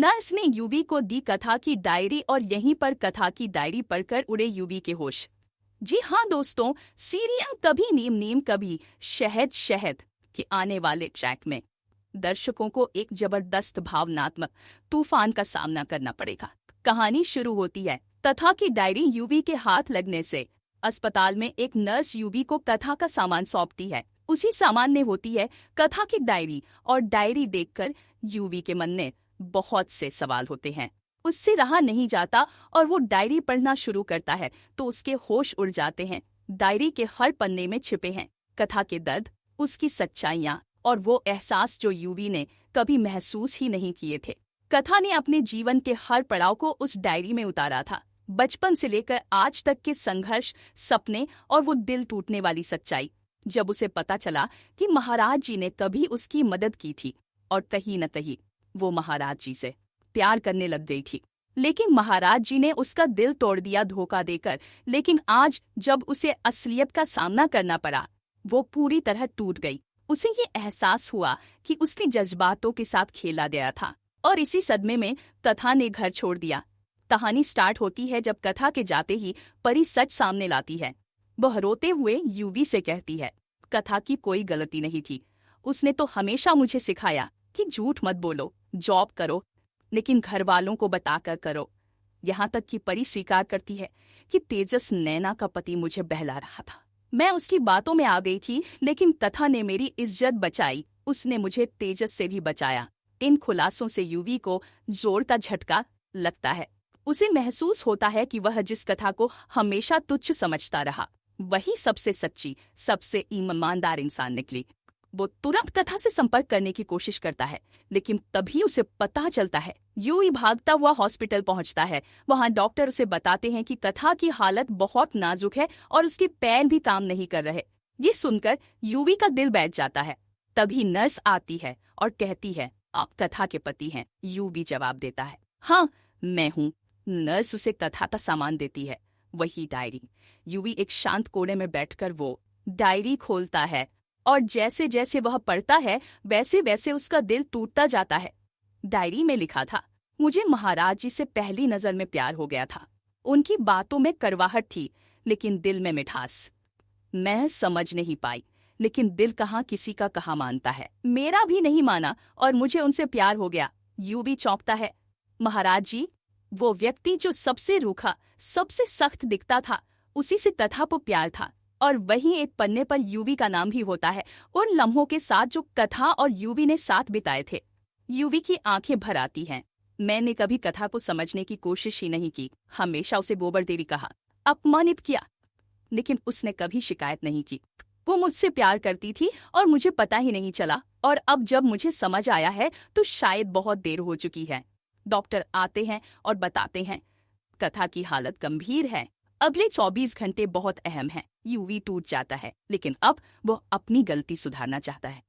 Nurse ने UV को दी कथा की डायरी और यहीं पर कथा की डायरी पढ़कर उड़े यूवी के होश। जी हाँ दोस्तों, सीरियल कभी नीम नीम कभी शहद शहद के आने वाले ट्रैक में दर्शकों को एक जबरदस्त भावनात्मक तूफान का सामना करना पड़ेगा। कहानी शुरू होती है कथा की डायरी यूवी के हाथ लगने से। अस्पताल में एक नर्स यूवी को कथा का सामान सौंपती है। उसी सामान में होती है कथा की डायरी और डायरी देखकर यूवी के मन में बहुत से सवाल होते हैं। उससे रहा नहीं जाता और वो डायरी पढ़ना शुरू करता है तो उसके होश उड़ जाते हैं। डायरी के हर पन्ने में छिपे हैं कथा के दर्द, उसकी सच्चाइयाँ और वो एहसास जो यूवी ने कभी महसूस ही नहीं किए थे। कथा ने अपने जीवन के हर पड़ाव को उस डायरी में उतारा था, बचपन से लेकर आज तक के संघर्ष, सपने और वो दिल टूटने वाली सच्चाई। जब उसे पता चला कि महाराज जी ने कभी उसकी मदद की थी और कहीं न कहीं वो महाराज जी से प्यार करने लग गई थी, लेकिन महाराज जी ने उसका दिल तोड़ दिया धोखा देकर। लेकिन आज जब उसे असलियत का सामना करना पड़ा, वो पूरी तरह टूट गई। उसे ये एहसास हुआ कि उसने जज्बातों के साथ खेला गया था और इसी सदमे में कथा ने घर छोड़ दिया। कहानी स्टार्ट होती है जब कथा के जाते ही परी सच सामने लाती है। वह रोते हुए यूवी से कहती है, कथा की कोई गलती नहीं थी। उसने तो हमेशा मुझे सिखाया कि झूठ मत बोलो, जॉब करो, लेकिन घर वालों को बताकर करो। यहाँ तक कि परी स्वीकार करती है कि तेजस नैना का पति मुझे बहला रहा था। मैं उसकी बातों में आ गई थी, लेकिन कथा ने मेरी इज्जत बचाई। उसने मुझे तेजस से भी बचाया। इन खुलासों से यूवी को जोर का झटका लगता है। उसे महसूस होता है कि वह जिस कथा को हमेशा तुच्छ समझता रहा, वही सबसे सच्ची, सबसे ईमानदार इंसान निकली। वो तुरंत कथा से संपर्क करने की कोशिश करता है, लेकिन तभी उसे पता चलता है। यूवी भागता हुआ हॉस्पिटल पहुंचता है। वहां डॉक्टर उसे बताते हैं कि कथा की हालत बहुत नाजुक है और उसके पैर भी काम नहीं कर रहे। ये सुनकर यूवी का दिल बैठ जाता है। तभी नर्स आती है और कहती है, आप कथा के पति हैं। यूवी जवाब देता है, हाँ मैं हूँ। नर्स उसे कथा का सामान देती है, वही डायरी। यूवी एक शांत कोने में बैठकर वो डायरी खोलता है और जैसे जैसे वह पढ़ता है वैसे वैसे उसका दिल टूटता जाता है। डायरी में लिखा था, मुझे महाराज जी से पहली नजर में प्यार हो गया था। उनकी बातों में कड़वाहट थी, लेकिन दिल में मिठास। मैं समझ नहीं पाई, लेकिन दिल कहाँ किसी का कहाँ मानता है। मेरा भी नहीं माना और मुझे उनसे प्यार हो गया। यूवी चौंकता है। महाराज जी, वो व्यक्ति जो सबसे रूखा, सबसे सख्त दिखता था, उसी से कथा को प्यार था। और वहीं एक पन्ने पर यूवी का नाम भी होता है, उन लम्हों के साथ जो कथा और यूवी ने साथ बिताए थे। यूवी की आंखें भर आती हैं। मैंने कभी कथा को समझने की कोशिश ही नहीं की। हमेशा उसे गोबर देवी कहा, अपमानित किया, लेकिन उसने कभी शिकायत नहीं की। वो मुझसे प्यार करती थी और मुझे पता ही नहीं चला, और अब जब मुझे समझ आया है तो शायद बहुत देर हो चुकी है। डॉक्टर आते हैं और बताते हैं, कथा की हालत गंभीर है। अगले 24 घंटे बहुत अहम हैं। यूवी टूट जाता है, लेकिन अब वह अपनी गलती सुधारना चाहता है।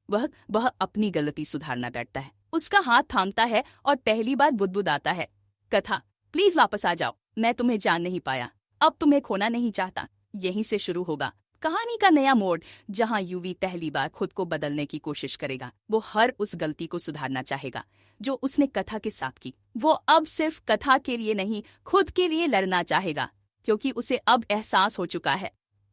वह अपनी गलती सुधारना बैठता है। उसका हाथ थामता है और पहली बार बुदबुदाता है, कथा प्लीज वापस आ जाओ। मैं तुम्हें जान नहीं पाया, अब तुम्हें खोना नहीं चाहता। यहीं से शुरू होगा कहानी का नया मोड़, जहां यूवी पहली बार खुद को बदलने की कोशिश करेगा। वो हर उस गलती को सुधारना चाहेगा जो उसने कथा के साथ की। वो अब सिर्फ कथा के लिए नहीं, खुद के लिए लड़ना चाहेगा, क्योंकि उसे अब एहसास हो चुका है,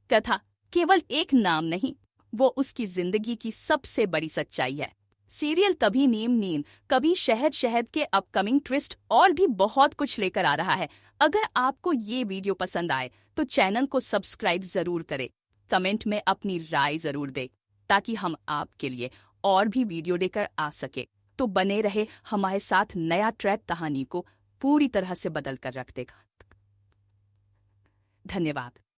कथा केवल एक नाम नहीं, वो उसकी जिंदगी की सबसे बड़ी सच्चाई है। सीरियल कभी नीम नीम कभी शहद शहद के अपकमिंग ट्विस्ट और भी बहुत कुछ लेकर आ रहा है। अगर आपको ये वीडियो पसंद आए तो चैनल को सब्सक्राइब जरूर करें, कमेंट में अपनी राय जरूर दें, ताकि हम आपके लिए और भी वीडियो लेकर आ सके। तो बने रहे हमारे साथ, नया ट्रैक कहानी को पूरी तरह से बदल कर रख देगा। धन्यवाद।